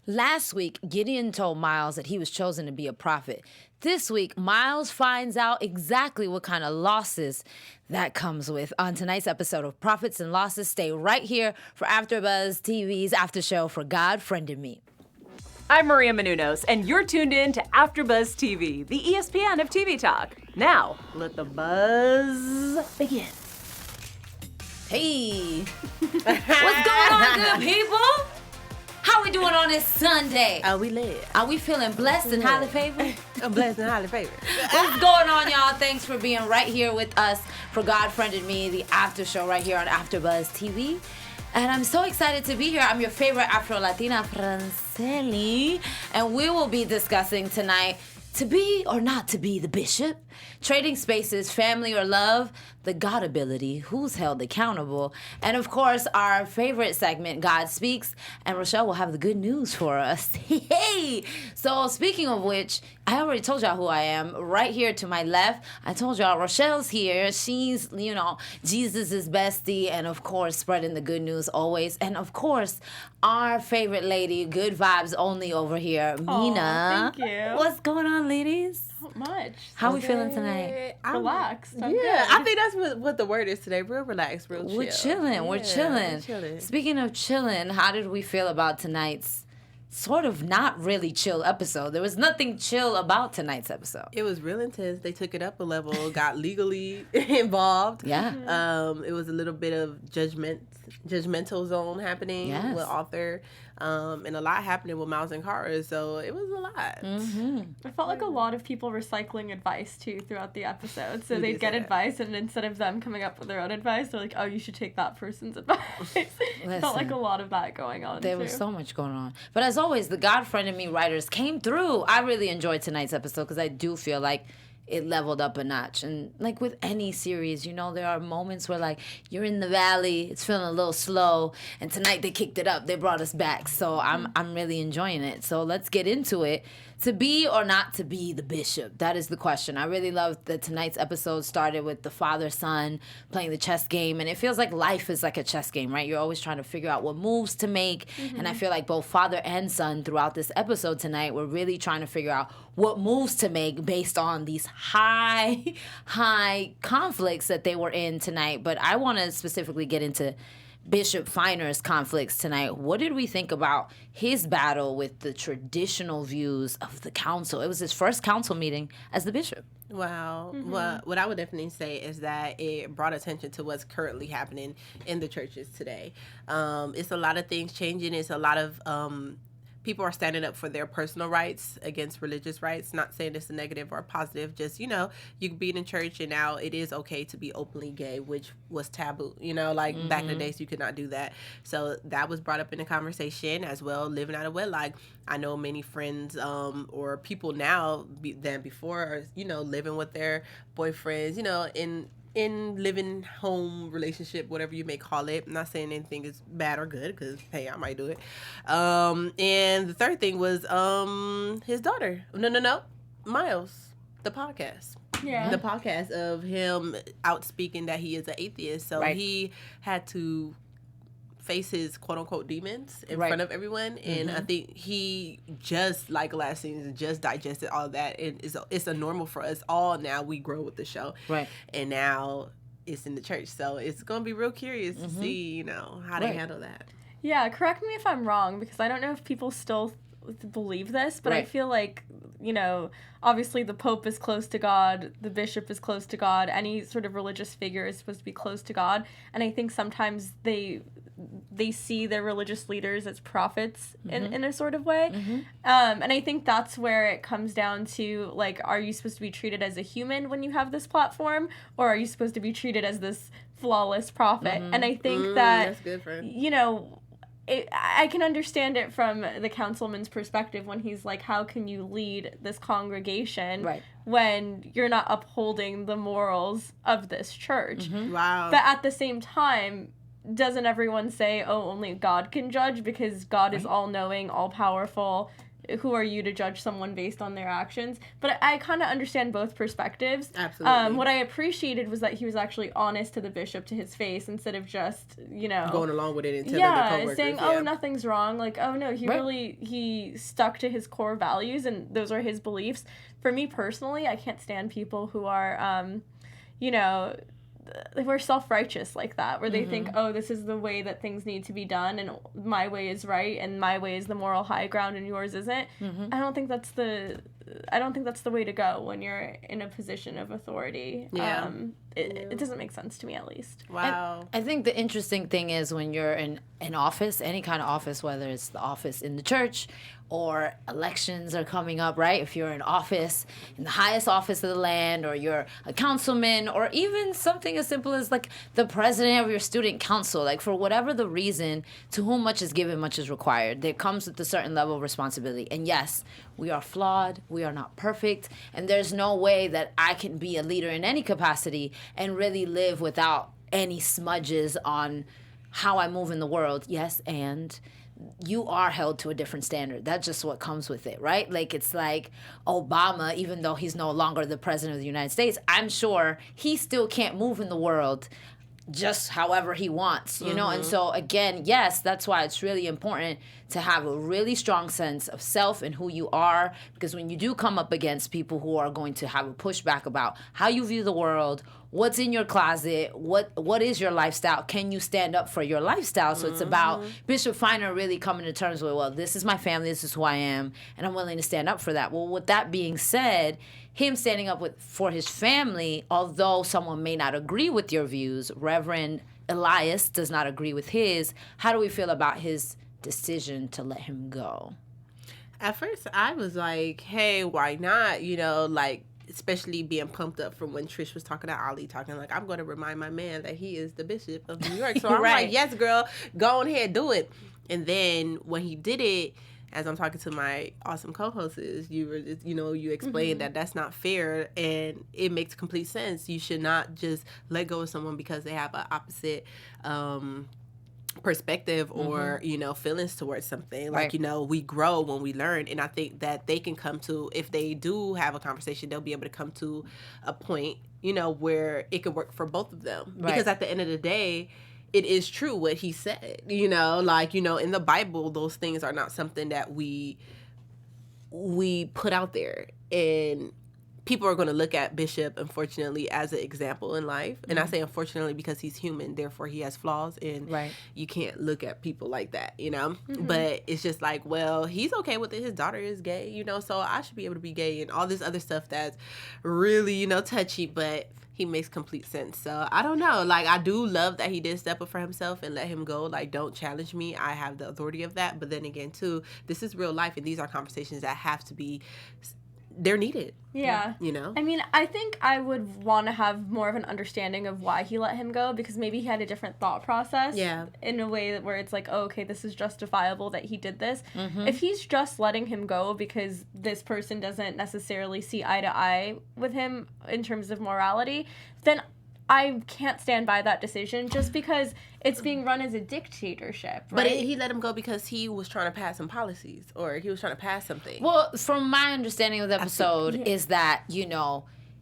Last week, Gideon told Miles that he was chosen to be a prophet. This week, Miles finds out exactly what kind of losses that comes with. On tonight's episode of Profits and Losses, stay right here for AfterBuzz TV's after show for God Friended Me. I'm Maria Menounos, and you're tuned in to AfterBuzz TV, the ESPN of TV talk. Now, let the buzz begin. Hey, what's going on, good people? How we doing on this Sunday? We lit. Are we feeling blessed and highly favored? I'm blessed and highly favored. What's going on, y'all? Thanks for being right here with us for God Friended Me, the after show right here on AfterBuzz TV. And I'm so excited to be here. I'm your favorite Afro-Latina, Franceli. And we will be discussing tonight to be or not to be the bishop, trading spaces, family or love, the God ability, who's held accountable, and of course, our favorite segment, God Speaks, and Rochelle will have the good news for us. Hey! So speaking of which, I already told y'all who I am. Right here to my left, I told y'all Rochelle's here. She's, Jesus' bestie, and of course, spreading the good news always. And of course, our favorite lady, good vibes only over here, Mina. Thank you. What's going on, ladies? Not much. How we feeling tonight? Relaxed. I'm Yeah, good. I think that's what the word is today. Real relaxed, real chill. We're chilling. We're chilling. Speaking of chilling, how did we feel about tonight's sort of not really chill episode? There was nothing chill about tonight's episode. It was real intense. They took it up a level, got legally involved. Yeah. It was a little bit of judgmental zone happening Yes. with Arthur, and a lot happening with Miles and Cara. So it was a lot. Mm-hmm. I felt like a lot of people recycling advice too throughout the episode. So You they'd did get say that. advice, and instead of them coming up with their own advice, they're like, "Oh, you should take that person's advice." Felt like a lot of that going on. There too. was so much going on. But as always, the God Friended Me writers came through. I really enjoyed tonight's episode because I do feel like it leveled up a notch. And like with any series, there are moments where like you're in the valley, it's feeling a little slow, and tonight they kicked it up. They brought us back. So I'm really enjoying it. So let's get into it. To be or not to be the bishop? That is the question. I really love that tonight's episode started with the father-son playing the chess game. And it feels like life is like a chess game, right? You're always trying to figure out what moves to make. Mm-hmm. And I feel like both father and son throughout this episode tonight were really trying to figure out what moves to make based on these high conflicts that they were in tonight. But I want to specifically get into Bishop Finer's conflicts tonight. What did we think about his battle with the traditional views of the council? It was his first council meeting as the bishop. Wow. Well, what I would definitely say is that it brought attention to what's currently happening in the churches today. It's a lot of things changing. It's a lot of people are standing up for their personal rights against religious rights. Not saying it's a negative or positive, just, you can be in church and now it is okay to be openly gay, which was taboo, back in the days you could not do that. So that was brought up in the conversation as well, living out of wedlock. I know many friends or people now than before are, living with their boyfriends, in living home relationship, whatever you may call it. I'm not saying anything is bad or good because, hey, I might do it. And the third thing was his daughter. No. Miles, the podcast. Yeah. The podcast of him outspeaking that he is an atheist. So Right. he had to face his quote-unquote demons in Right. front of everyone, and I think he just like last season just digested all that, and it's a normal for us all now. We grow with the show, Right. and now it's in the church, so it's gonna be real curious to see how they Right. handle that. Yeah, correct me if I'm wrong, because I don't know if people still believe this, but I Right. feel like, obviously the Pope is close to God, the bishop is close to God, any sort of religious figure is supposed to be close to God, and I think sometimes they see their religious leaders as prophets in a sort of way. And I think that's where it comes down to, like, are you supposed to be treated as a human when you have this platform, or are you supposed to be treated as this flawless prophet? And I think that, That's good, friend. I can understand it from the councilman's perspective when he's like, how can you lead this congregation Right. when you're not upholding the morals of this church? Wow. But at the same time, doesn't everyone say, oh, only God can judge because God is all-knowing, all-powerful, who are you to judge someone based on their actions? But I kind of understand both perspectives. Absolutely. What I appreciated was that he was actually honest to the bishop to his face instead of just, going along with it and telling the coworkers. Saying, oh, nothing's wrong. Like, oh, no, he stuck to his core values, and those are his beliefs. For me personally, I can't stand people who are, we're self-righteous like that, where they think, oh, this is the way that things need to be done, and my way is right, and my way is the moral high ground, and yours isn't. I don't think that's the way to go when you're in a position of authority. Yeah. It doesn't make sense to me, at least. Wow. I think the interesting thing is when you're in an office, any kind of office, whether it's the office in the church or elections are coming up, right? If you're in office, in the highest office of the land, or you're a councilman, or even something as simple as like the president of your student council, like for whatever the reason, to whom much is given, much is required. There comes with a certain level of responsibility. And yes, we are flawed, we are not perfect, and there's no way that I can be a leader in any capacity and really live without any smudges on how I move in the world. Yes, and you are held to a different standard. That's just what comes with it, right? Like, it's like Obama, even though he's no longer the president of the United States, I'm sure he still can't move in the world just however he wants, you know? And so, again, yes, that's why it's really important to have a really strong sense of self and who you are, because when you do come up against people who are going to have a pushback about how you view the world, what's in your closet, what is your lifestyle, can you stand up for your lifestyle? So it's about Bishop Feiner really coming to terms with, well, this is my family, this is who I am, and I'm willing to stand up for that. Well, with that being said, him standing up for his family, although someone may not agree with your views, Reverend Elias does not agree with his, how do we feel about his decision to let him go? At first, I was like, hey, why not? Especially being pumped up from when Trish was talking to Ali, talking like, I'm going to remind my man that he is the Bishop of New York. So I'm like, yes, girl, go on ahead, do it. And then when he did it, as I'm talking to my awesome co-hosts, you explained that that's not fair, and it makes complete sense. You should not just let go of someone because they have an opposite perspective or feelings towards something. Like, we grow when we learn, and I think that they can come to, if they do have a conversation, they'll be able to come to a point where it could work for both of them. Because at the end of the day, it is true what he said, in the Bible, those things are not something that we put out there. And people are going to look at Bishop, unfortunately, as an example in life. And I say unfortunately because he's human, therefore he has flaws, and you can't look at people like that, But it's just like, well, he's okay with it. His daughter is gay, so I should be able to be gay, and all this other stuff that's really, touchy, but he makes complete sense. So I don't know. Like, I do love that he did step up for himself and let him go. Like, don't challenge me. I have the authority of that. But then again, too, this is real life, and these are conversations that have to be, they're needed. Yeah. I mean, I think I would want to have more of an understanding of why he let him go, because maybe he had a different thought process. Yeah. In a way where it's like, oh, okay, this is justifiable that he did this. If he's just letting him go because this person doesn't necessarily see eye to eye with him in terms of morality, then I can't stand by that decision just because it's being run as a dictatorship, right? But he let him go because he was trying to pass some policies, or he was trying to pass something. Well, from my understanding of the episode is that,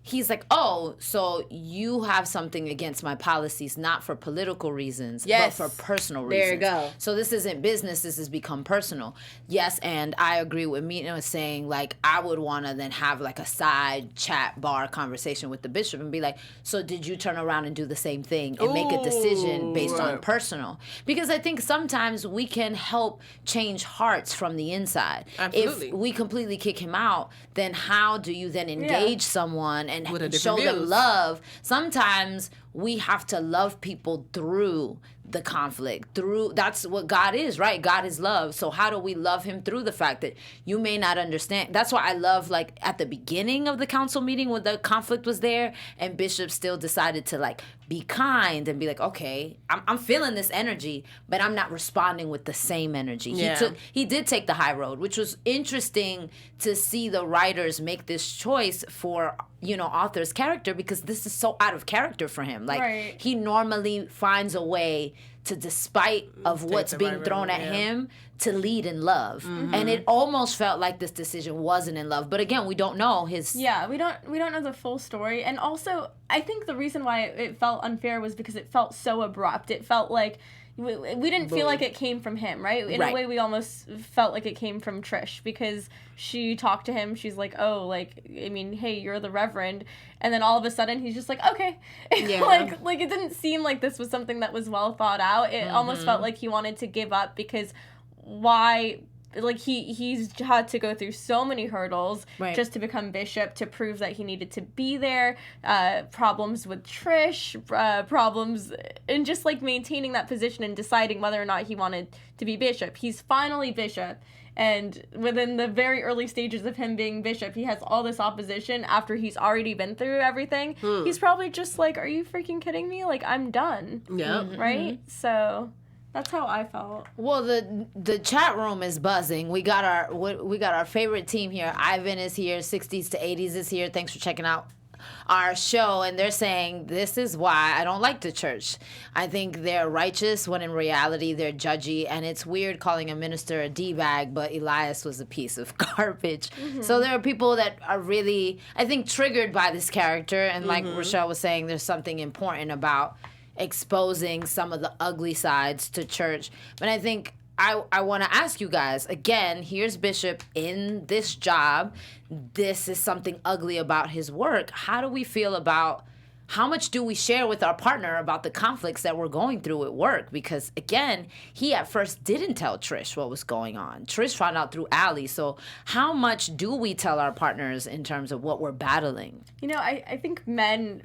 he's like, oh, so you have something against my policies, not for political reasons, but for personal reasons. There you go. So this isn't business, this has become personal. Yes, and I agree with Mina saying, like, I would want to then have, like, a side chat bar conversation with the bishop and be like, so did you turn around and do the same thing and make a decision based on personal? Because I think sometimes we can help change hearts from the inside. Absolutely. If we completely kick him out, then how do you then engage someone and show views. them love? Sometimes we have to love people through the conflict. That's what God is, right? God is love. So how do we love him through the fact that you may not understand? That's why I love, like, at the beginning of the council meeting when the conflict was there and Bishop still decided to, like, be kind and be like, okay, I'm feeling this energy, but I'm not responding with the same energy. He did take the high road, which was interesting to see the writers make this choice for, Arthur's character, because this is so out of character for him. Like, he normally finds a way to, despite of what's being thrown at him, to lead in love. And it almost felt like this decision wasn't in love. But again, we don't know his... Yeah, we don't know the full story. And also, I think the reason why it felt unfair was because it felt so abrupt. It felt like we didn't feel like it came from him, right? In a way, we almost felt like it came from Trish, because she talked to him. She's like, oh, like, I mean, hey, you're the Reverend. And then all of a sudden, he's just like, okay. Yeah. like it didn't seem like this was something that was well thought out. It almost felt like he wanted to give up, because why... Like, he's had to go through so many hurdles just to become bishop, to prove that he needed to be there, problems with Trish, problems in just, like, maintaining that position and deciding whether or not he wanted to be bishop. He's finally bishop, and within the very early stages of him being bishop, he has all this opposition after he's already been through everything. He's probably just like, are you freaking kidding me? Like, I'm done. Yeah. Right? So... That's how I felt. Well, the chat room is buzzing. We got our favorite team here. Ivan is here. 60s to 80s is here. Thanks for checking out our show. And they're saying, this is why I don't like the church. I think they're righteous when in reality they're judgy. And it's weird calling a minister a D-bag, but Elias was a piece of garbage. So there are people that are really, I think, triggered by this character. And like Rochelle was saying, there's something important about exposing some of the ugly sides to church. But I think I want to ask you guys, again, here's Bishop in this job. This is something ugly about his work. How do we feel about, how much do we share with our partner about the conflicts that we're going through at work? Because, again, he at first didn't tell Trish what was going on. Trish found out through Allie. So how much do we tell our partners in terms of what we're battling? You know, I think men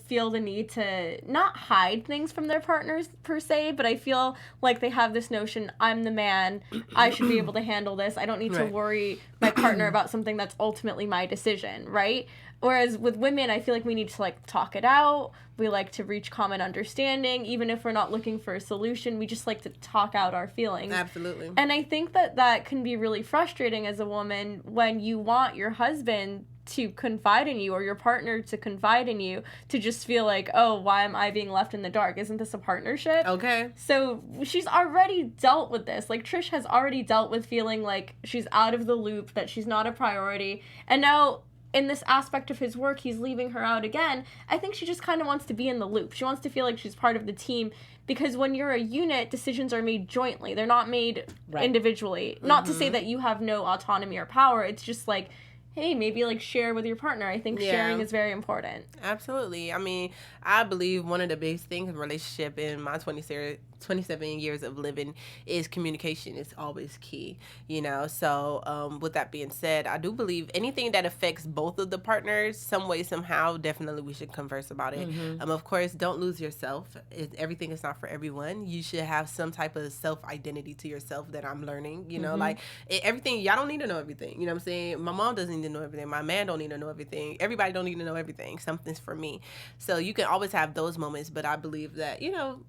feel the need to not hide things from their partners, per se, but I feel like they have this notion, I'm the man, I should be able to handle this. I don't need to worry my partner about something that's ultimately my decision, right? Whereas with women, I feel like we need to, like, talk it out. We like to reach common understanding. Even if we're not looking for a solution, we just like to talk out our feelings. Absolutely. And I think that can be really frustrating as a woman when you want your husband to confide in you, or your partner to confide in you, to just feel like, oh, why am I being left in the dark? Isn't this a partnership? Okay. So she's already dealt with this. Like, Trish has already dealt with feeling like she's out of the loop, that she's not a priority. And now, in this aspect of his work, he's leaving her out again. I think she just kind of wants to be in the loop. She wants to feel like she's part of the team, because when you're a unit, decisions are made jointly. They're not made individually. Not to say that you have no autonomy or power. It's just like, hey, maybe, like, share with your partner. I think sharing is very important. Absolutely. I mean, I believe one of the biggest things in a relationship in my 27 years of living is communication. It's always key, you know? So with that being said, I do believe anything that affects both of the partners some way, somehow, definitely we should converse about it. Of course, don't lose yourself. Everything is not for everyone. You should have some type of self-identity to yourself that I'm learning, you know? Like, everything, y'all don't need to know everything, you know what I'm saying? My mom doesn't need to know everything. My man don't need to know everything. Everybody don't need to know everything. Something's for me. So you can always have those moments, but I believe that, you know,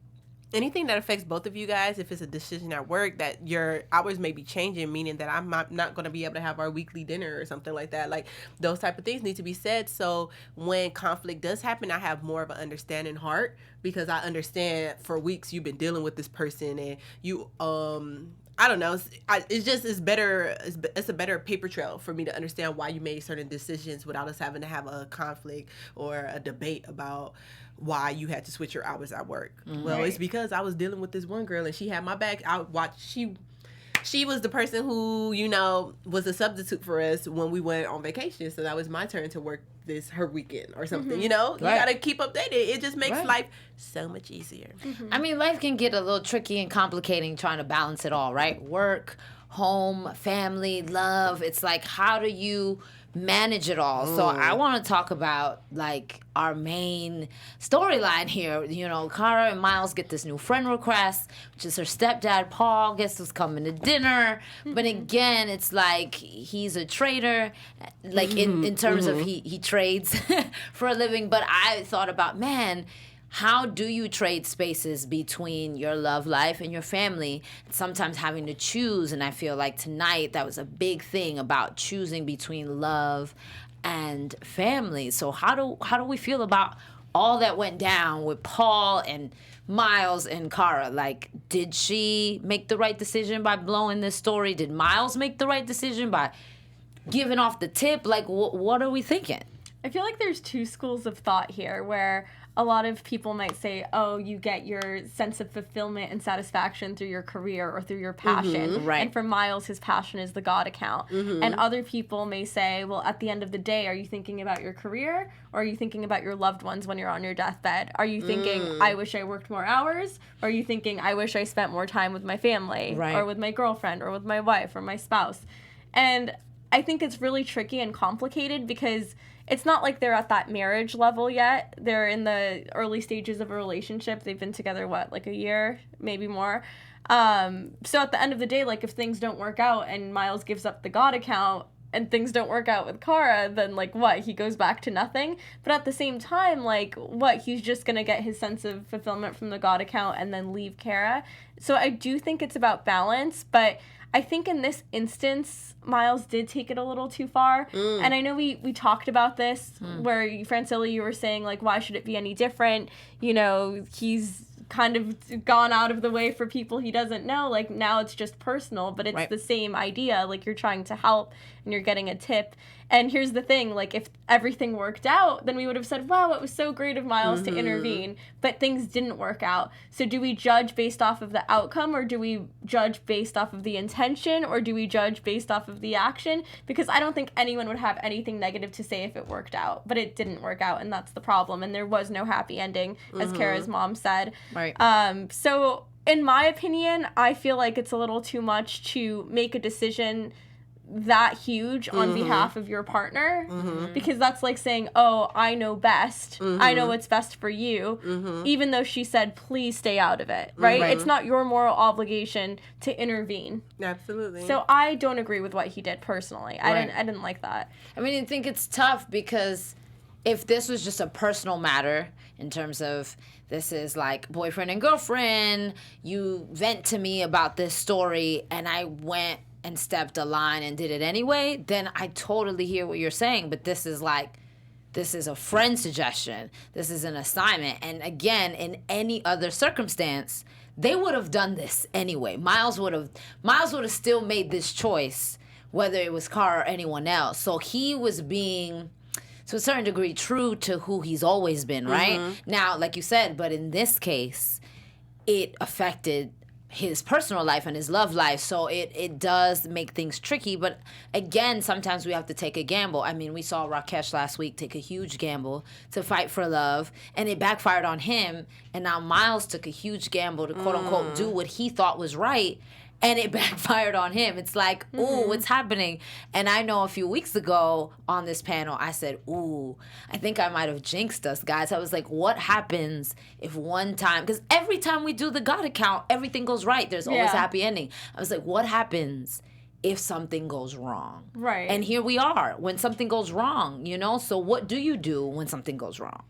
anything that affects both of you guys, if it's a decision at work that your hours may be changing, meaning that I'm not going to be able to have our weekly dinner or something like that, like, those type of things need to be said. So when conflict does happen, I have more of an understanding heart, because I understand for weeks you've been dealing with this person, and you I don't know. It's better. It's a better paper trail for me to understand why you made certain decisions without us having to have a conflict or a debate about why you had to switch your hours at work. Well, it's because I was dealing with this one girl and she had my back. She was the person who, you know, was a substitute for us when we went on vacation. So that was my turn to work her weekend or something, you know? You got to keep updated. It just makes life so much easier. I mean, life can get a little tricky and complicating trying to balance it all, right? Work, home, family, love. It's like, how do you manage it all? So I want to talk about, like, our main storyline here. You know, Cara and Miles get this new friend request, which is her stepdad, Paul. Guess who's coming to dinner? But again, it's like he's a trader, like in terms of he trades for a living. But I thought about, man, how do you trade spaces between your love life and your family? Sometimes having to choose, and I feel like tonight that was a big thing about choosing between love and family. So how do we feel about all that went down with Paul and Miles and Kara. Like, did she make the right decision by blowing this story? Did Miles make the right decision by giving off the tip? Like, what are we thinking? I feel like there's two schools of thought here where a lot of people might say, oh, you get your sense of fulfillment and satisfaction through your career or through your passion. Right. And for Miles, his passion is the God account. And other people may say, well, at the end of the day, are you thinking about your career or are you thinking about your loved ones when you're on your deathbed? Are you thinking, I wish I worked more hours? Or are you thinking, I wish I spent more time with my family or with my girlfriend or with my wife or my spouse? And I think it's really tricky and complicated because it's not like they're at that marriage level yet. They're in the early stages of a relationship. They've been together, like a year, maybe more. So at the end of the day, like if things don't work out and Miles gives up the God account and things don't work out with Kara, then like what? He goes back to nothing. But at the same time, like what? He's just going to get his sense of fulfillment from the God account and then leave Kara. So I do think it's about balance, but I think in this instance, Miles did take it a little too far. And I know we talked about this where, Francilla, you were saying, like, why should it be any different? You know, he's kind of gone out of the way for people he doesn't know. Like, now it's just personal, but it's the same idea. Like, you're trying to help and you're getting a tip. And here's the thing, like, if everything worked out, then we would have said, wow, it was so great of Miles to intervene, but things didn't work out. So do we judge based off of the outcome, or do we judge based off of the intention, or do we judge based off of the action? Because I don't think anyone would have anything negative to say if it worked out, but it didn't work out, and that's the problem. And there was no happy ending, as Kara's mom said. Right. So in my opinion, I feel like it's a little too much to make a decision that huge on behalf of your partner, because that's like saying, oh, I know best. I know what's best for you, even though she said, please stay out of it, right? It's not your moral obligation to intervene. Absolutely. So I don't agree with what he did personally. I didn't like that. I mean, I think it's tough because if this was just a personal matter in terms of this is like boyfriend and girlfriend, you vent to me about this story and I went and stepped a line and did it anyway, then I totally hear what you're saying. But this is a friend suggestion. This is an assignment. And again, in any other circumstance, they would have done this anyway. Miles would have still made this choice, whether it was Kara or anyone else. So he was being, to a certain degree, true to who he's always been, right? Now, like you said, but in this case, it affected his personal life and his love life, so it does make things tricky. But again, sometimes we have to take a gamble. I mean, we saw Rakesh last week take a huge gamble to fight for love, and it backfired on him. And now Miles took a huge gamble to quote-unquote do what he thought was right, and it backfired on him. It's like, ooh, what's happening? And I know a few weeks ago on this panel, I said, ooh, I think I might have jinxed us, guys. I was like, what happens if one time, because every time we do the God account, everything goes right. There's always a happy ending. I was like, what happens if something goes wrong? Right. And here we are when something goes wrong, you know? So what do you do when something goes wrong?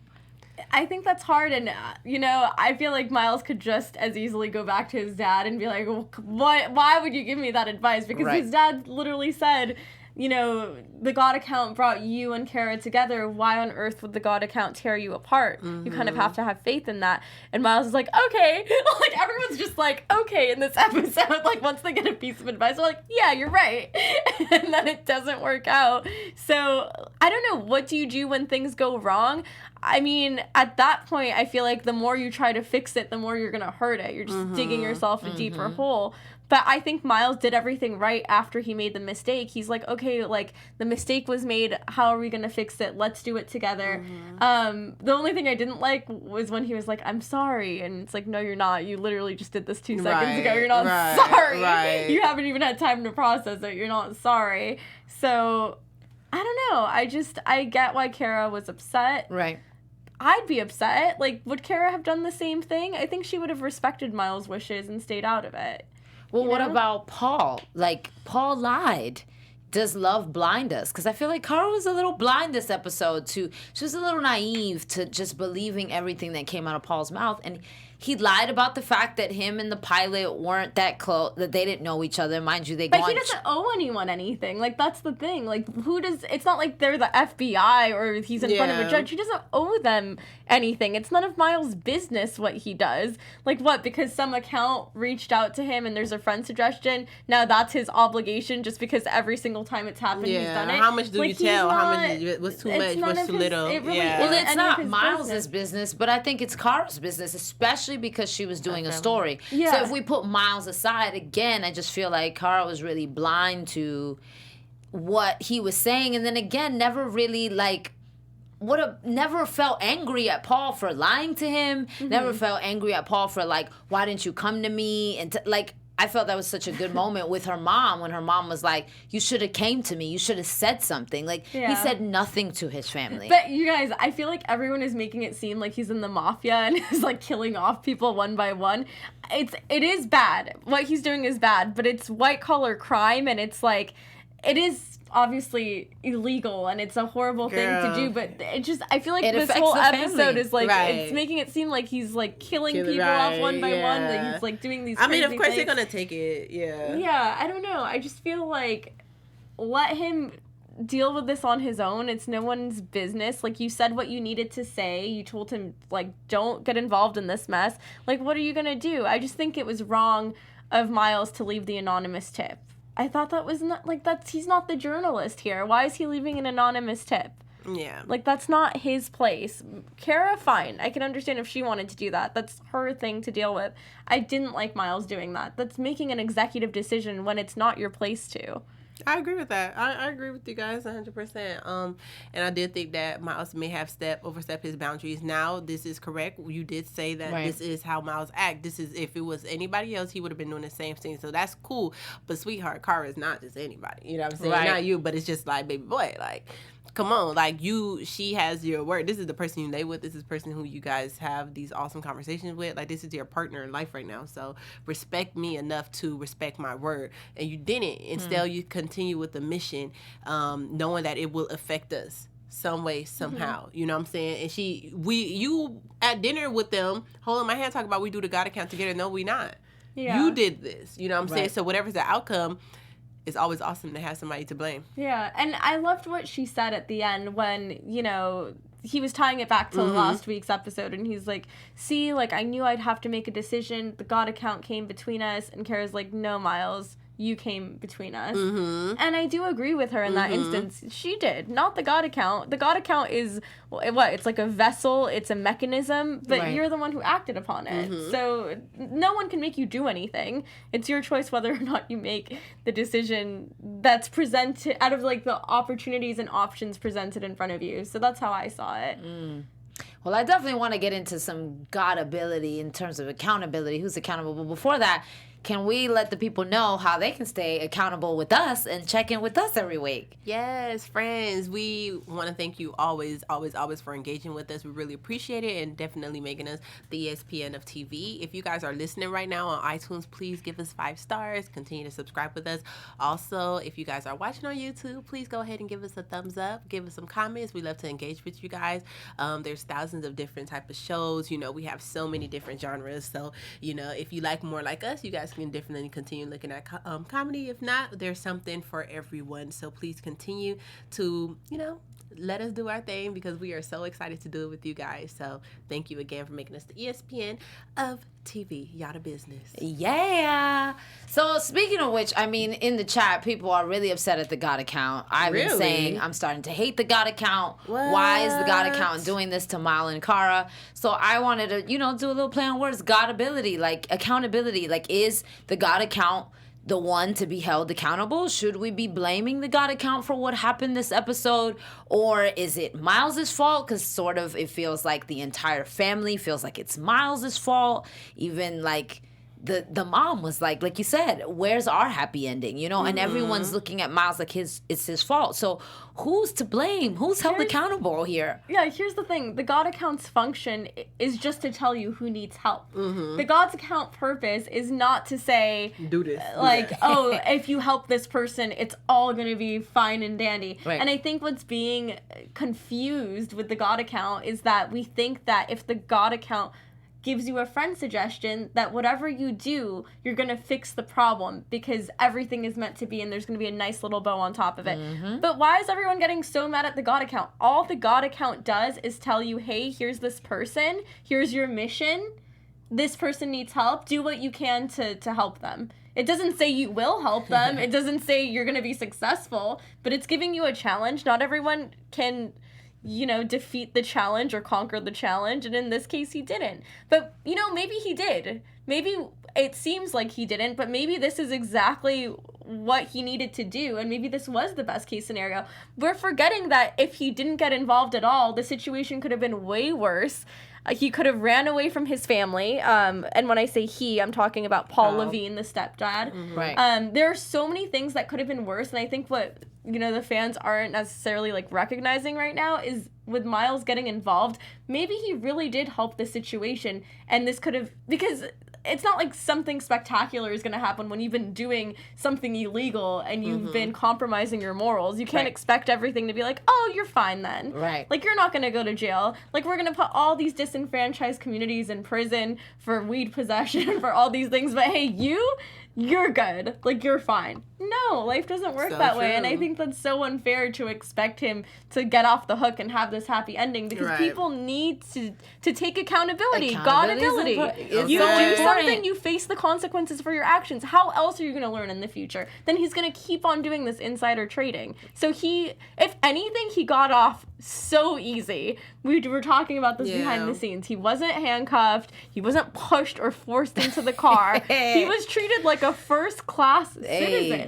I think that's hard, and I feel like Miles could just as easily go back to his dad and be like, "What? Why would you give me that advice?" Because his dad literally said, the God account brought you and Kara together. Why on earth would the God account tear you apart? You kind of have to have faith in that. And Miles is like, okay. Like, everyone's just like, okay in this episode. Like, once they get a piece of advice, they're like, yeah, you're right. And then it doesn't work out. So, I don't know. What do you do when things go wrong? I mean, at that point, I feel like the more you try to fix it, the more you're going to hurt it. You're just digging yourself a deeper hole. But I think Miles did everything right after he made the mistake. He's like, okay, like, the mistake was made. How are we going to fix it? Let's do it together. The only thing I didn't like was when he was like, I'm sorry. And it's like, no, you're not. You literally just did this 2 seconds ago. You're not sorry. Right. You haven't even had time to process it. You're not sorry. So, I don't know. I get why Kara was upset. Right. I'd be upset. Like, would Kara have done the same thing? I think she would have respected Miles' wishes and stayed out of it. Well, what about Paul? Like, Paul lied. Does love blind us? Because I feel like Kara was a little blind this episode, too. She was a little naive to just believing everything that came out of Paul's mouth. And he lied about the fact that him and the pilot weren't that close, that they didn't know each other. Mind you, they go But on... he doesn't owe anyone anything. Like, that's the thing. Like, who does... It's not like they're the FBI or he's in front of a judge. He doesn't owe them anything. It's none of Miles' business what he does. Like, what? Because some account reached out to him and there's a friend suggestion, now that's his obligation just because every single time it's happened, he's done it. How much do you tell? How much? What's too much? What's too little? Well, it's not Miles' business, but I think it's Kara's business, especially because she was doing a story. Yeah. So if we put Miles aside, again, I just feel like Kara was really blind to what he was saying, and then again, never really like never felt angry at Paul for lying to him. Never felt angry at Paul for like, why didn't you come to me? And like, I felt that was such a good moment with her mom when her mom was like, you should have came to me. You should have said something. Like, he said nothing to his family. But you guys, I feel like everyone is making it seem like he's in the mafia and is like killing off people one by one. It is bad. What he's doing is bad, but it's white collar crime, and it's like, it is obviously illegal and it's a horrible thing to do, but it just, I feel like this whole episode is like, it's making it seem like he's like killing people off one by one, like he's like doing these crazy of course things. they're gonna take it. Yeah, I don't know, I just feel like let him deal with this on his own. It's no one's business. Like, you said what you needed to say. You told him, like, don't get involved in this mess. Like, what are you gonna do? I just think it was wrong of Miles to leave the anonymous tip. I thought that was not, like, he's not the journalist here. Why is he leaving an anonymous tip? Yeah. Like, that's not his place. Kara, fine. I can understand if she wanted to do that. That's her thing to deal with. I didn't like Miles doing that. That's making an executive decision when it's not your place to. I agree with that. I agree with you guys 100%. And I did think that Miles may have overstepped his boundaries. Now, this is correct. You did say that this is how Miles act. This is, if it was anybody else, he would have been doing the same thing. So that's cool. But sweetheart, Kara is not just anybody. You know what I'm saying? Not you, but it's just like, baby boy, like, come on, like, she has your word. This is the person you lay with. This is the person who you guys have these awesome conversations with. Like, this is your partner in life right now. So respect me enough to respect my word. And you didn't. Instead, you continue with the mission, knowing that it will affect us some way, somehow. You know what I'm saying? And you at dinner with them, holding my hand, talking about we do the God account together. No, we not. Yeah. You did this. You know what I'm saying? So whatever's the outcome, it's always awesome to have somebody to blame. Yeah, and I loved what she said at the end when, you know, he was tying it back to last week's episode, and he's like, see, like, I knew I'd have to make a decision. The God account came between us, and Kara's like, no, Miles, you came between us. And I do agree with her in that instance. She did, not the God account. The God account is, what? It's like a vessel, it's a mechanism, but you're the one who acted upon it. So no one can make you do anything. It's your choice whether or not you make the decision that's presented out of, like, the opportunities and options presented in front of you. So that's how I saw it. Well, I definitely want to get into some God ability in terms of accountability. Who's accountable? But before that, can we let the people know how they can stay accountable with us and check in with us every week? Yes, friends. We want to thank you always for engaging with us. We really appreciate it, and definitely making us the ESPN of TV. If you guys are listening right now on iTunes, please give us 5 stars. Continue to subscribe with us. Also, if you guys are watching on YouTube, please go ahead and give us a thumbs up. Give us some comments. We love to engage with you guys. There's thousands of different type of shows. You know, we have so many different genres. So, you know, if you like more like us, you guys can definitely continue looking at comedy. If not, there's something for everyone. So please continue to, you know, let us do our thing, because we are so excited to do it with you guys. So thank you again for making us the ESPN of TV. Y'all the business. Yeah. So speaking of which, I mean, in the chat, people are really upset at the God account. I've been saying I'm starting to hate the God account. What? Why is the God account doing this to Mile and Kara? So I wanted to, you know, do a little play on words. God ability, like accountability. Like, is the God account the one to be held accountable? Should we be blaming the God account for what happened this episode? Or is it Miles's fault? Because sort of it feels like the entire family feels like it's Miles's fault. Even like the mom was like you said, where's our happy ending? You know, and everyone's looking at Miles like it's his fault. So who's to blame? Who's held accountable here? Yeah, here's the thing. The God account's function is just to tell you who needs help. The God's account purpose is not to say, do this. Like, oh, if you help this person, it's all going to be fine and dandy. Right. And I think what's being confused with the God account is that we think that if the God account gives you a friend suggestion that whatever you do, you're going to fix the problem because everything is meant to be and there's going to be a nice little bow on top of it. But why is everyone getting so mad at the God account? All the God account does is tell you, hey, here's this person, here's your mission, this person needs help, do what you can to help them. It doesn't say you will help them, it doesn't say you're going to be successful, but it's giving you a challenge. Not everyone can, defeat the challenge or conquer the challenge, and in this case he didn't. But, maybe he did. Maybe it seems like he didn't, but maybe this is exactly what he needed to do, and maybe this was the best case scenario. We're forgetting that if he didn't get involved at all, the situation could have been way worse. He could have ran away from his family, and when I say he, I'm talking about Paul Levine, the stepdad. Right. There are so many things that could have been worse, and I think what the fans aren't necessarily recognizing right now is with Miles getting involved, maybe he really did help the situation, and this could have, because it's not like something spectacular is going to happen when you've been doing something illegal and you've been compromising your morals. You can't expect everything to be like, oh, you're fine then. Right. You're not going to go to jail. We're going to put all these disenfranchised communities in prison for weed possession, for all these things, but hey, you're good. You're fine. No, life doesn't work that way. And I think that's so unfair to expect him to get off the hook and have this happy ending, because people need to take accountability. Godability. You do something, you face the consequences for your actions. How else are you going to learn in the future? Then he's going to keep on doing this insider trading. So if anything, he got off so easy. We were talking about this behind the scenes. He wasn't handcuffed. He wasn't pushed or forced into the car. He was treated like a first-class citizen.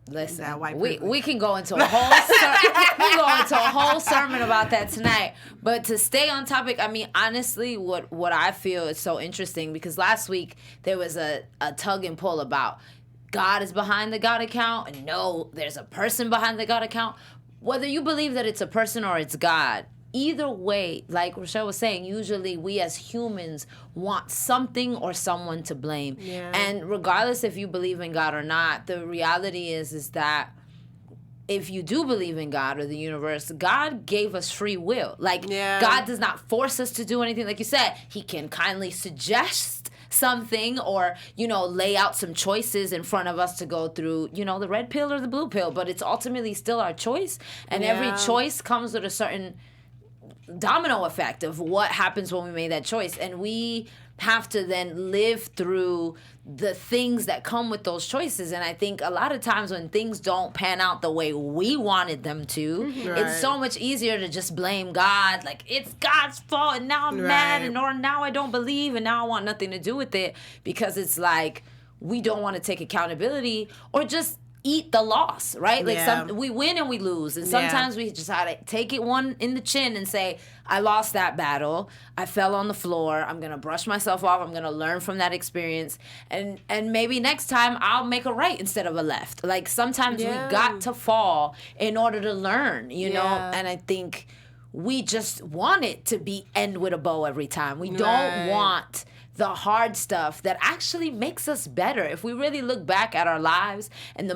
Listen, we can go into a whole sermon about that tonight. But to stay on topic, I mean, honestly, what I feel is so interesting, because last week there was a tug and pull about God is behind the God account, and no, there's a person behind the God account. Whether you believe that it's a person or it's God, either way, like Rochelle was saying, usually we as humans want something or someone to blame. Yeah. And regardless if you believe in God or not, the reality is that if you do believe in God or the universe, God gave us free will. God does not force us to do anything. Like you said, he can kindly suggest something or, lay out some choices in front of us to go through, the red pill or the blue pill, but it's ultimately still our choice. And every choice comes with a certain domino effect of what happens when we made that choice, and we have to then live through the things that come with those choices. And I think a lot of times when things don't pan out the way we wanted them to, it's so much easier to just blame God, it's God's fault, and now I'm mad, and or now I don't believe, and now I want nothing to do with it, because it's we don't want to take accountability or just eat the loss, right? We win and we lose, and sometimes we just have to take it one in the chin and say, I lost that battle, I fell on the floor, I'm gonna brush myself off, I'm gonna learn from that experience, and maybe next time I'll make a right instead of a left. Sometimes we got to fall in order to learn, you know. And I think we just want it to end with a bow every time. We don't want the hard stuff that actually makes us better. If we really look back at our lives, and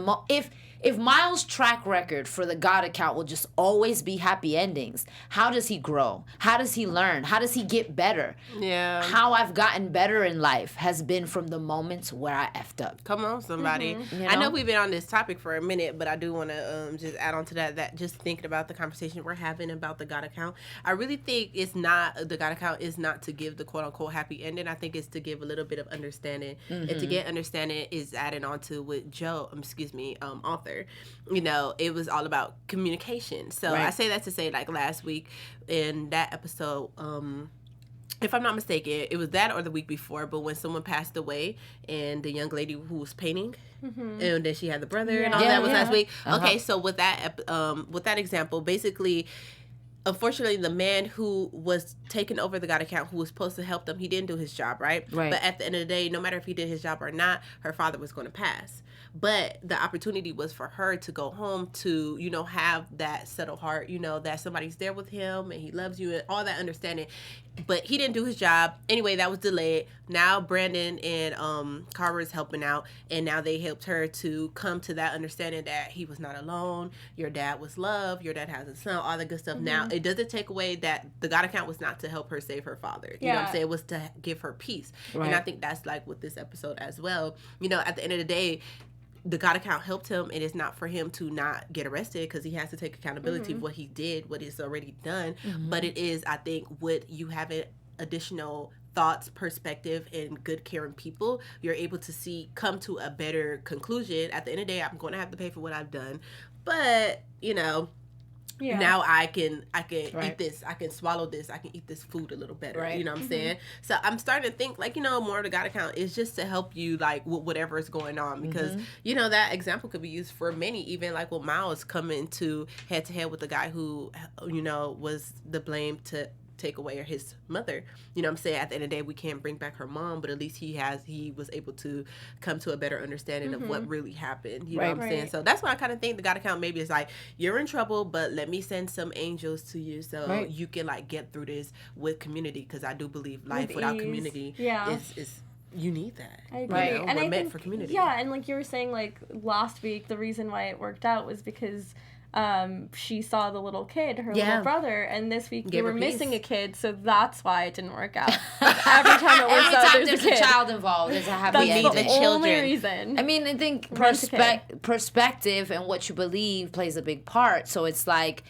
if Miles' track record for the God account will just always be happy endings, how does he grow? How does he learn? How does he get better? Yeah. How I've gotten better in life has been from the moments where I effed up. Come on, somebody. I know we've been on this topic for a minute, but I do want to just add on to that just thinking about the conversation we're having about the God account. I really think the God account is not to give the quote-unquote happy ending. I think it's to give a little bit of understanding. And to get understanding is adding on to what author, it was all about communication. So I say that to say, last week in that episode, if I'm not mistaken, it was that or the week before, but when someone passed away and the young lady who was painting, and then she had the brother and all that was last week. Okay, so with that example, basically, unfortunately, the man who was taking over the God account, who was supposed to help them, he didn't do his job, right? But at the end of the day, no matter if he did his job or not, her father was going to pass. But the opportunity was for her to go home to, have that settled heart, that somebody's there with him and he loves you and all that understanding. But he didn't do his job. Anyway, that was delayed. Now Brandon and Carver is helping out, and now they helped her to come to that understanding that he was not alone. Your dad was loved. Your dad has a son. All the good stuff. Now it doesn't take away that the God account was not to help her save her father. You know what I'm saying? It was to give her peace. Right. And I think that's like with this episode as well. You know, at the end of the day, the God account helped him, and it's not for him to not get arrested because he has to take accountability of what he did, what he's already done. But it is, I think, with you having additional thoughts, perspective, and good caring people, you're able to come to a better conclusion. At the end of the day, I'm going to have to pay for what I've done, but you know. Yeah. Now I can eat this. I can swallow this. I can eat this food a little better. Right. You know what I'm saying? So I'm starting to think like, you know, more of the God account is just to help you like with whatever is going on, because you know that example could be used for many. Even like with Miles coming to head with the guy who, you know, was the blame to take away his mother. You know what I'm saying? At the end of the day, we can't bring back her mom, but at least he was able to come to a better understanding of what really happened. You know what I'm saying? So that's why I kind of think the God account maybe is like, you're in trouble, but let me send some angels to you so you can like get through this with community, because I do believe life without community is you need that. I agree. You know? And we're meant for community. Yeah, and like you were saying, like last week, the reason why it worked out was because she saw the little kid, her little brother, and this week we were missing a kid, so that's why it didn't work out. Every time it works out, there's a child involved, there's a happy ending. That's the only reason. I mean, I think perspective and what you believe plays a big part. So it's like,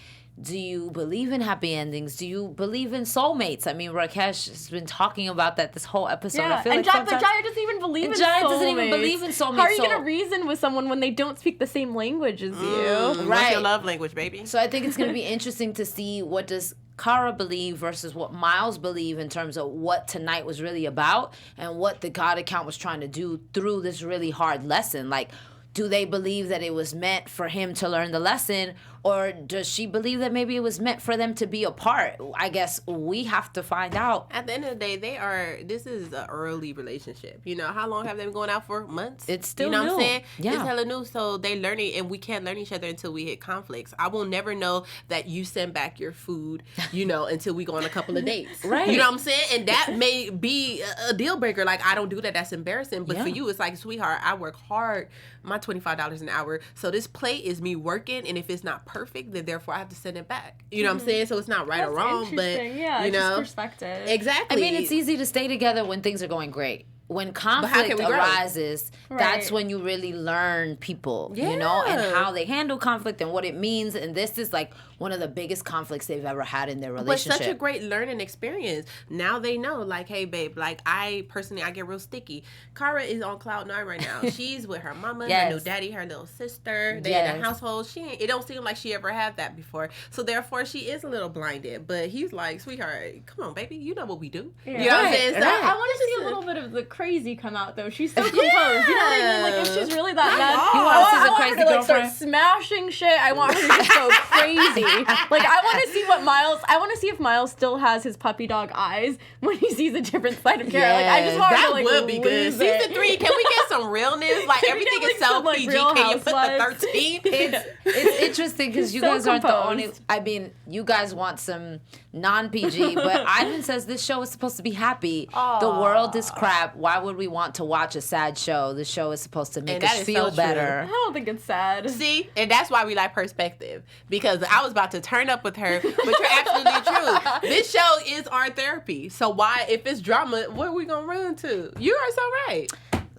do you believe in happy endings? Do you believe in soulmates? I mean, Rakesh has been talking about that this whole episode. Yeah, I feel and like Jaya doesn't even believe in soulmates. Jaya doesn't even believe in soulmates. How are you going to reason with someone when they don't speak the same language as you? What's your love language, baby? So I think it's going to be interesting to see what does Kara believe versus what Miles believe in terms of what tonight was really about and what the God account was trying to do through this really hard lesson. Like, do they believe that it was meant for him to learn the lesson, or does she believe that maybe it was meant for them to be apart? I guess we have to find out. At the end of the day, this is an early relationship. You know, how long have they been going out for? Months? It's still new. You know new. what I'm saying? Yeah. It's hella new, so they learning, and we can't learn each other until we hit conflicts. I will never know that you send back your food, you know, until we go on a couple of dates. Right. You know what I'm saying? And that may be a deal breaker. Like, I don't do that. That's embarrassing. But for you, it's like, sweetheart, I work hard, my $25 an hour. So this plate is me working, and if it's not perfect, then therefore I have to send it back. You know what I'm saying? So it's not right or wrong, but yeah, you know, just perspective. Exactly. I mean, it's easy to stay together when things are going great. When conflict arises, that's when you really learn people, you know, and how they handle conflict and what it means. And this is like one of the biggest conflicts they've ever had in their relationship. But such a great learning experience. Now they know, like, hey, babe, like, I get real sticky. Kara is on cloud 9 right now. She's with her mama, her new daddy, her little sister. They in the household. It don't seem like she ever had that before. So therefore, she is a little blinded. But he's like, sweetheart, come on, baby. You know what we do. Yeah. You know what I'm saying? So I want to see a little bit of the crazy come out, though. She's so composed. You know what I mean? Like, if she's really that mad, I want her to, like, start smashing shit. I want her to just go crazy. Like, I want to see if Miles still has his puppy dog eyes when he sees a different side of Kara. Like, I just want her to, like, would be good. Season 3, can we get some realness? Like, everything is so PG. Can you put the 13? It's interesting because you guys aren't the only. I mean, you guys want some non-PG, but Ivan says this show is supposed to be happy. The world is crap. Why would we want to watch a sad show? The show is supposed to make us feel better. I don't think it's sad. See, and that's why we like perspective, because I was about to turn up with her, but you're absolutely true. This show is our therapy. So why, if it's drama, where are we gonna run to? You are so right.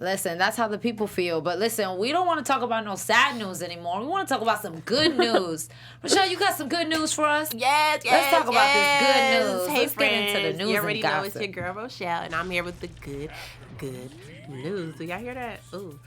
Listen, that's how the people feel. But listen, we don't want to talk about no sad news anymore. We want to talk about some good news. Rochelle, you got some good news for us? Yes. Let's talk about this good news. Hey, Let's friends, get into the news. You already and know gossip. it's your girl Rochelle, and I'm here with the good news. Do y'all hear that? Ooh.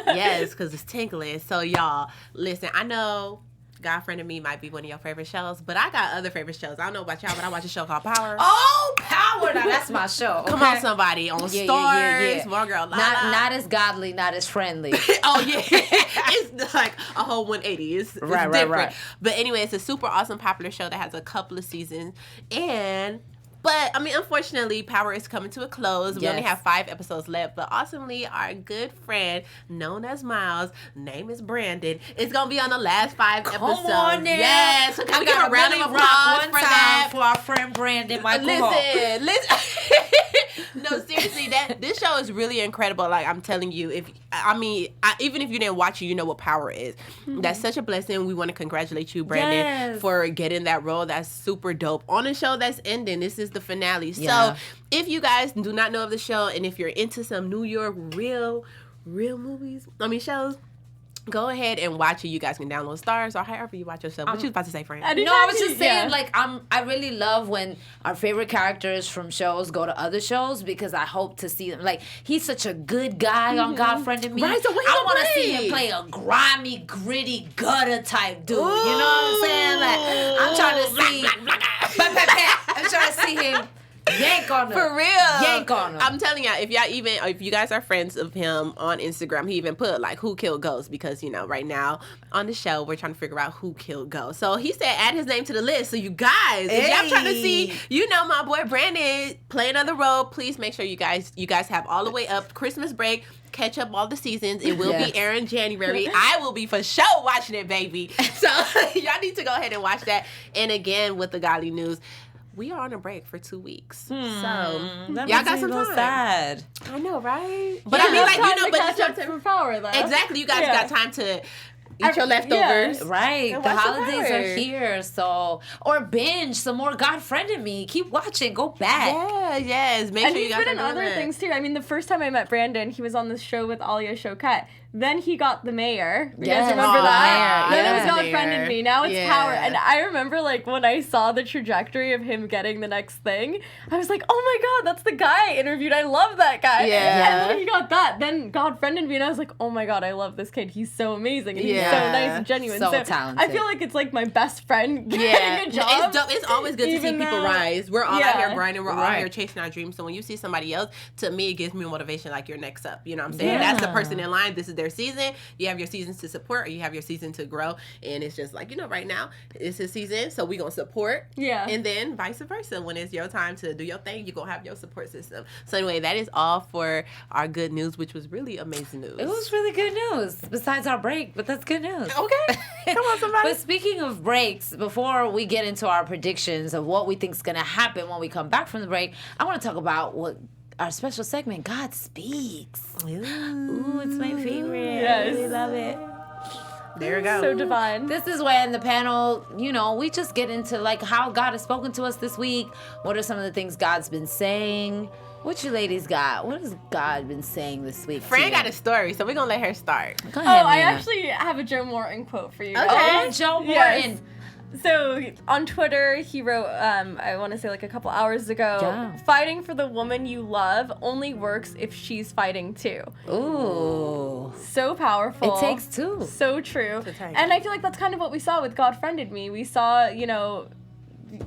Yes, because it's tinkling. So, y'all, listen, I know God Friend of Me might be one of your favorite shows, but I got other favorite shows. I don't know about y'all, but I watch a show called Power. Oh, Power! Now, that's my show. Come on, somebody. On Stars. Yeah. One girl, Lala. Not as godly, not as friendly. Oh, yeah. It's like a whole 180. It's different. Right. But anyway, it's a super awesome, popular show that has a couple of seasons. And But, I mean, unfortunately, Power is coming to a close. We only Yes. have 5 episodes left. But awesomely, our good friend, known as Miles, name is Brandon, is going to be on the last 5 episodes. Come on now. Yes. So can we give a round of really applause rock for one time that? for our friend Brandon Michael Hall. Listen. No, seriously, this show is really incredible. Like, I'm telling you, even if you didn't watch it, you know what Power is. That's such a blessing. We want to congratulate you, Brandon, Yes. for getting that role. That's super dope. On a show that's ending, this is the finale. Yeah. So, if you guys do not know of the show, and if you're into some New York real shows, go ahead and watch it. You guys can download Stars or however you watch your show. What you was about to say, Fran? No, I was just saying, like, I really love when our favorite characters from shows go to other shows because I hope to see them. Like, he's such a good guy on God Friend and Me. Right, so what he I gonna want to see play? him play a grimy, gritty, gutter type dude. You know what I'm saying? Like, I'm trying to see. I'm trying to see him yank on him. For real. Yank on him. I'm telling y'all, if you guys are friends of him on Instagram, he even put like who killed Ghost because, you know, right now on the show, we're trying to figure out who killed Ghost. So he said add his name to the list. So you guys, if y'all trying to see, you know, my boy Brandon play another role, please make sure you guys have all the way up Christmas break. Catch up all the seasons. It will be airing January. I will be for sure watching it, baby. So y'all need to go ahead and watch that. And again, with the godly news, we are on a break for 2 weeks. So y'all got some time. Sad. I know, right? But Yeah, I mean, like, time you know, to but catch up for Power, though. exactly, you guys Yeah. got time to eat your leftovers. Right. And The watch the holidays Power. are here. So, or binge some more God Friend and Me. Keep watching. Go back. Yeah, yes. Make And sure you he's guys been in are doing other that. things too. I mean, the first time I met Brandon, he was on this show with Alia Choquette. Then he got The Mayor. You Yes. guys remember Oh, that? Mayor. Then it was Yeah. God Friend and Me. Now it's Yeah. Power. And I remember, like, when I saw the trajectory of him getting the next thing, I was like, oh my God, that's the guy I interviewed. I love that guy. Yeah. And then he got that. Then God Friend and Me. And I was like, oh my God, I love this kid. He's so amazing. And he's so Yeah. nice and genuine. So talented. I feel like it's like my best friend getting Yeah, a job. it's dope. It's always good to see Even people though- rise. We're all out Yeah. here grinding. We're all Right. here chasing our dreams. So when you see somebody else, to me, it gives me motivation. Like, you're next up. You know what I'm saying? That's the Yeah. person in line. This is their season. You have your seasons to support, or you have your season to grow. And it's just like, you know, right now it's his season, so we gonna support. Yeah. And then vice versa. When it's your time to do your thing, you're gonna have your support system. So anyway, that is all for our good news, which was really amazing news. It was really good news, besides our break, but that's good news. Okay. Come on, somebody. But speaking of breaks, before we get into our predictions of what we think is going to happen when we come back from the break, I want to talk about what our special segment, God Speaks. Ooh, it's my favorite. Yes. I really love it. There we go. So divine. This is when the panel, you know, we just get into like how God has spoken to us this week. What are some of the things God's been saying? What you ladies got? What has God been saying this week? Fran got a story, so we're gonna let her start. Go Oh, ahead, I Nina. actually have a Joe Morton quote for you. Okay. Oh, Joe Morton. Yes. So on Twitter, he wrote, I want to say like a couple hours ago, Yeah. fighting for the woman you love only works if she's fighting too. Ooh. So powerful. It takes two. So true. To tank. And I feel like that's kind of what we saw with God Friended Me. We saw, you know,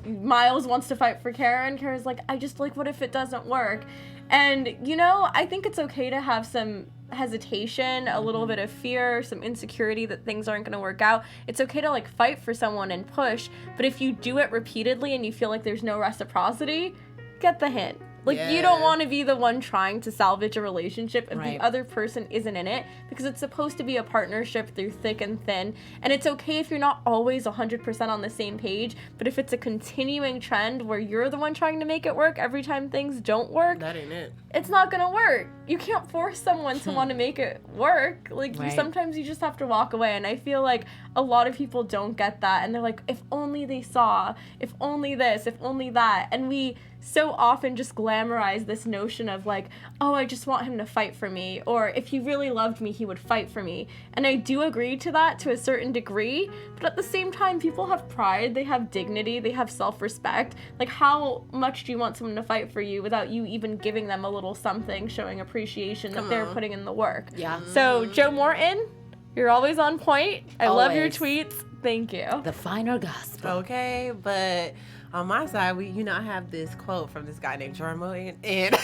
Miles wants to fight for Karen. Karen's like, I just like, what if it doesn't work? And, you know, I think it's okay to have some hesitation, a little bit of fear, some insecurity that things aren't going to work out. It's okay to like fight for someone and push, but if you do it repeatedly and you feel like there's no reciprocity, get the hint. Like, you don't Yeah. want to be the one trying to salvage a relationship if Right. the other person isn't in it, because it's supposed to be a partnership through thick and thin. And it's okay if you're not always 100% on the same page, but if it's a continuing trend where you're the one trying to make it work every time things don't work, That ain't it. it's not gonna work. You can't force someone to want to make it work. Like, Right. sometimes you just have to walk away. And I feel like a lot of people don't get that. And they're like, if only they saw, if only this, if only that. And we so often just glamorize this notion of like, oh, I just want him to fight for me. Or if he really loved me, he would fight for me. And I do agree to that to a certain degree. But at the same time, people have pride, they have dignity, they have self-respect. Like, how much do you want someone to fight for you without you even giving them a little something, showing appreciation that Come they're on. putting in the work? Yeah. So, Joe Morton, you're always on point. I love your Always. tweets. Thank you. The finer gospel. Okay, but on my side, I have this quote from this guy named Jordan Moyen, and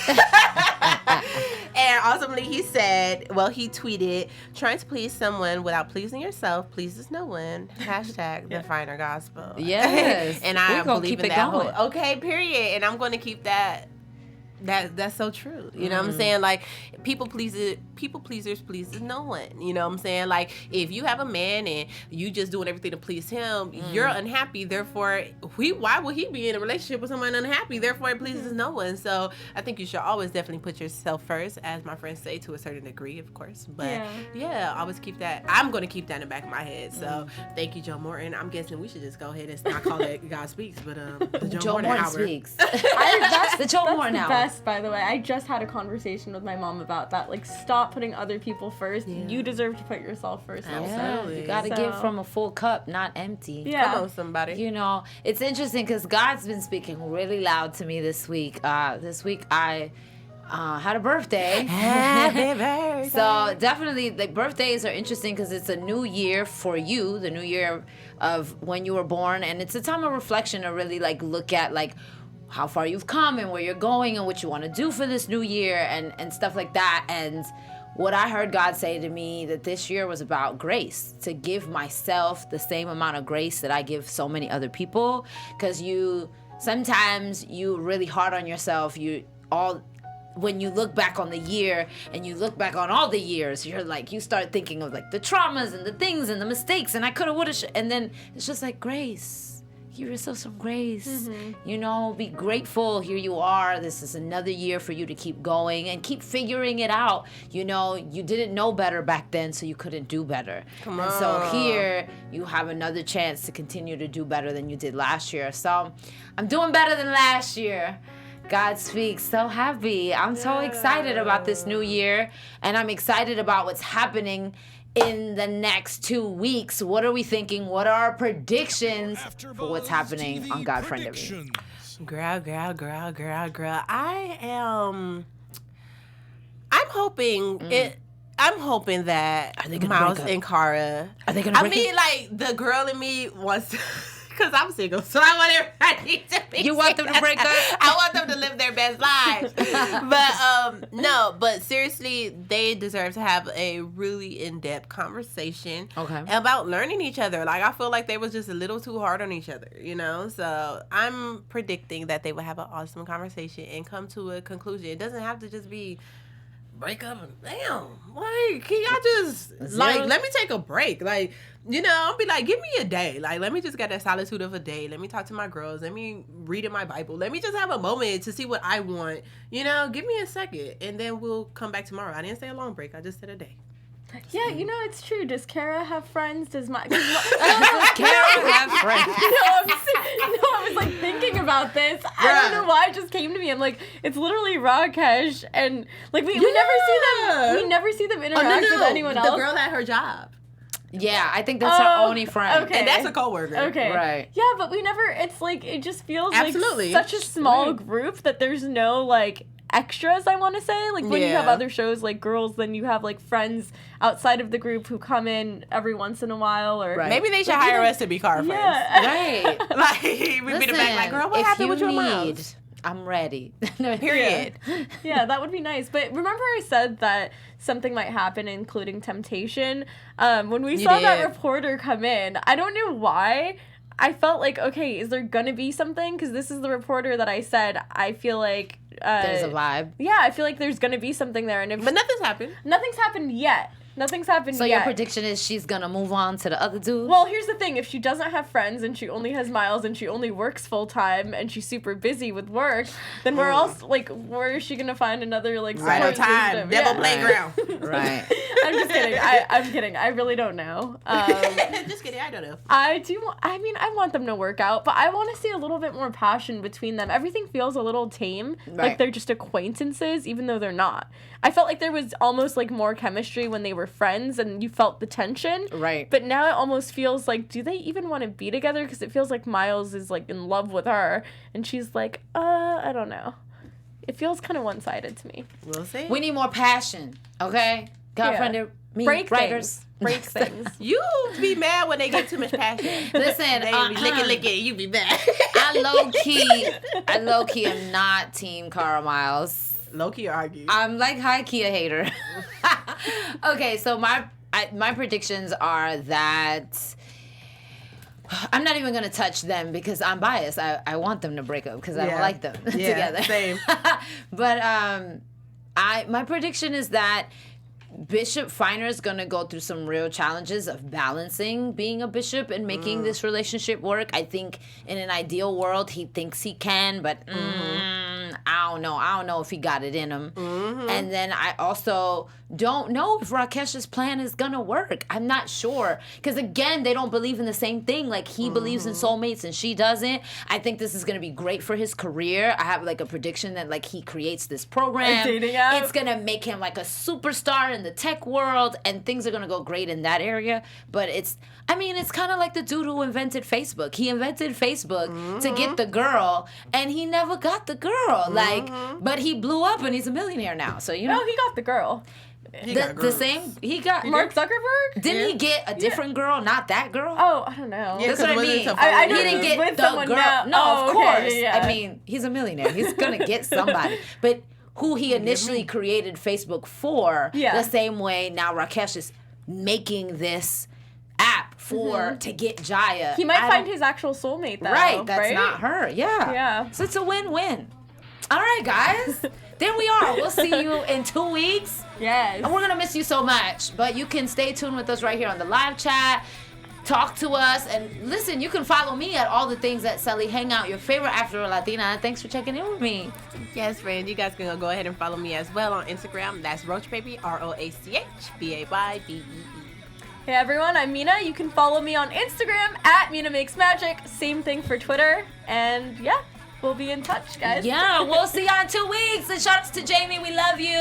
And ultimately he said, well, he tweeted, trying to please someone without pleasing yourself pleases no one. Hashtag the finer gospel. Yes. And I We're gonna believe keep in it that going. whole, okay, period. And I'm going to keep that. That's so true. You know what I'm saying? Like, people pleasers pleases no one. You know what I'm saying? Like, if you have a man and you just doing everything to please him, you're unhappy. Therefore, why would he be in a relationship with someone unhappy? Therefore, it pleases no one. So I think you should always definitely put yourself first, as my friends say, to a certain degree, of course. But yeah, always keep that. I'm going to keep that in the back of my head. So thank you, Joe Morton. I'm guessing we should just go ahead and not call it God Speaks, but the Joe Morton hour. Speaks. That's the Joe Morton hour. Best, by the way. I just had a conversation with my mom about that. Like, stop putting other people first. Yeah. You deserve to put yourself first. Absolutely. You gotta give from a full cup, not empty. Yeah. Come on, somebody. You know, it's interesting because God's been speaking really loud to me this week. This week I had a birthday. Happy birthday. So definitely, like, birthdays are interesting because it's a new year for you, the new year of when you were born, and it's a time of reflection to really like look at like how far you've come and where you're going and what you want to do for this new year and stuff like that. And what I heard God say to me that this year was about grace, to give myself the same amount of grace that I give so many other people, because sometimes you really hard on yourself. When you look back on the year and you look back on all the years, you're like, you start thinking of like the traumas and the things and the mistakes and I coulda, woulda, and then it's just like grace. Give yourself some grace. You know, be grateful. Here you are. This is another year for you to keep going and keep figuring it out. You know, you didn't know better back then, so you couldn't do better. Come on. And so here you have another chance to continue to do better than you did last year. So I'm doing better than last year. God speaks. So happy. I'm so excited about this new year, and I'm excited about what's happening in the next 2 weeks. What are we thinking? What are our predictions for what's happening on God Friend of Me? Girl. I'm hoping that Are they gonna Miles break up? and Cara. Are they gonna break up? Like, the girl in me wants to, because I'm single, so I want everybody to be You want them to break up? I want them to live their best lives. But seriously, they deserve to have a really in-depth conversation about learning each other. Like, I feel like they was just a little too hard on each other, you know? So I'm predicting that they will have an awesome conversation and come to a conclusion. It doesn't have to just be break up and damn, like, can y'all just like let me take a break? Like, you know, I'll be like, give me a day. Like, let me just get that solitude of a day. Let me talk to my girls. Let me read in my Bible. Let me just have a moment to see what I want. You know, give me a second, and then we'll come back tomorrow. I didn't say a long break. I just said a day. Yeah, you know, it's true. Does Kara have friends? Does Kara have friends? I was like thinking about this. I don't know why it just came to me. I'm like, it's literally Rakesh, and like we never see them interact with anyone else. The girl at her job. Yeah, I think that's her only friend. Okay. And that's a coworker. Okay. Right. Yeah, but we never, it's like, it just feels Absolutely. like such a small group that there's no, like, extras, I want to say. Like, when you have other shows like Girls, then you have, like, friends outside of the group who come in every once in a while. Or Maybe they should hire us to be car friends. Right. Like, we be the back like, girl, what happened with your mom? I'm ready. Period. Yeah, that would be nice. But remember I said that something might happen, including temptation? When we saw that reporter come in, I don't know why. I felt like, okay, is there going to be something? Because this is the reporter that I said, I feel like... there's a vibe. Yeah, I feel like there's going to be something there. But nothing's happened. Nothing's happened yet. Nothing's happened So yet. your prediction is she's going to move on to the other dude? Well, here's the thing. If she doesn't have friends and she only has Miles and she only works full-time and she's super busy with work, then where else, like, where is she going to find another, like, support right on time. system? Devil playground. Right. I'm just kidding. I'm kidding. I really don't know. Just kidding. I don't know. I want them to work out, but I want to see a little bit more passion between them. Everything feels a little tame. Right. Like they're just acquaintances, even though they're not. I felt like there was almost like more chemistry when they were friends and you felt the tension. Right. But now it almost feels like, do they even want to be together? Because it feels like Miles is like in love with her and she's like, I don't know. It feels kind of one-sided to me. We'll see. We need more passion, okay? Girlfriend of me, Break writers. things. Break things. You be mad when they get too much passion. Listen, They be licking, you be mad. I low key am not Team Cara Miles. Low-key argue. I'm like high-key a hater. Okay, so my predictions are that I'm not even going to touch them because I'm biased. I want them to break up because I don't like them together. Same. But my prediction is that Bishop Finer is going to go through some real challenges of balancing being a bishop and making this relationship work. I think in an ideal world, he thinks he can, but I don't know. I don't know if he got it in him. And then I also don't know if Rakesh's plan is going to work. I'm not sure. Because again, they don't believe in the same thing. Like he believes in soulmates and she doesn't. I think this is going to be great for his career. I have like a prediction that like he creates this program. Dating app. It's going to make him like a superstar in the tech world and things are going to go great in that area. But it's kind of like the dude who invented Facebook. He invented Facebook to get the girl and he never got the girl. Like, but he blew up and he's a millionaire now. So, you know. No, he got the girl. He got girls. He got Mark Zuckerberg? Didn't he get a different girl, not that girl? Oh, I don't know. Yeah, That's what I 'cause mean. I know He didn't he's get with the someone girl. now. No, Oh, of okay, course. yeah. I mean, he's a millionaire. He's gonna get somebody. But who he initially created Facebook for, the same way now Rakesh is making this app for to get Jaya. He might find his actual soulmate, though. Right, that's not her. Yeah. So it's a win-win. All right, guys. There we are. We'll see you in 2 weeks. Yes. And we're going to miss you so much. But you can stay tuned with us right here on the live chat. Talk to us. And listen, you can follow me at all the things at Selly Hangout, your favorite Afro Latina. Thanks for checking in with me. Yes, friend. You guys can go ahead and follow me as well on Instagram. That's RoachBaby, RoachBabyee. Hey everyone, I'm Mina. You can follow me on Instagram at Mina Makes Magic. Same thing for Twitter. And yeah, we'll be in touch, guys. Yeah, we'll see y'all in 2 weeks. And shout outs to Jamie. We love you.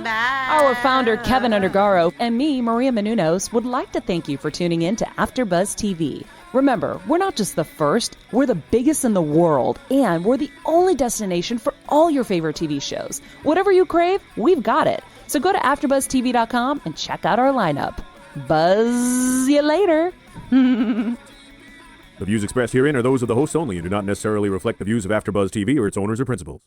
Bye. Our founder, Keven Undergaro, and me, Maria Menounos, would like to thank you for tuning in to AfterBuzz TV. Remember, we're not just the first, we're the biggest in the world, and we're the only destination for all your favorite TV shows. Whatever you crave, we've got it. So go to AfterBuzzTV.com and check out our lineup. Buzz you later. The views expressed herein are those of the hosts only and do not necessarily reflect the views of AfterBuzz TV or its owners or principals.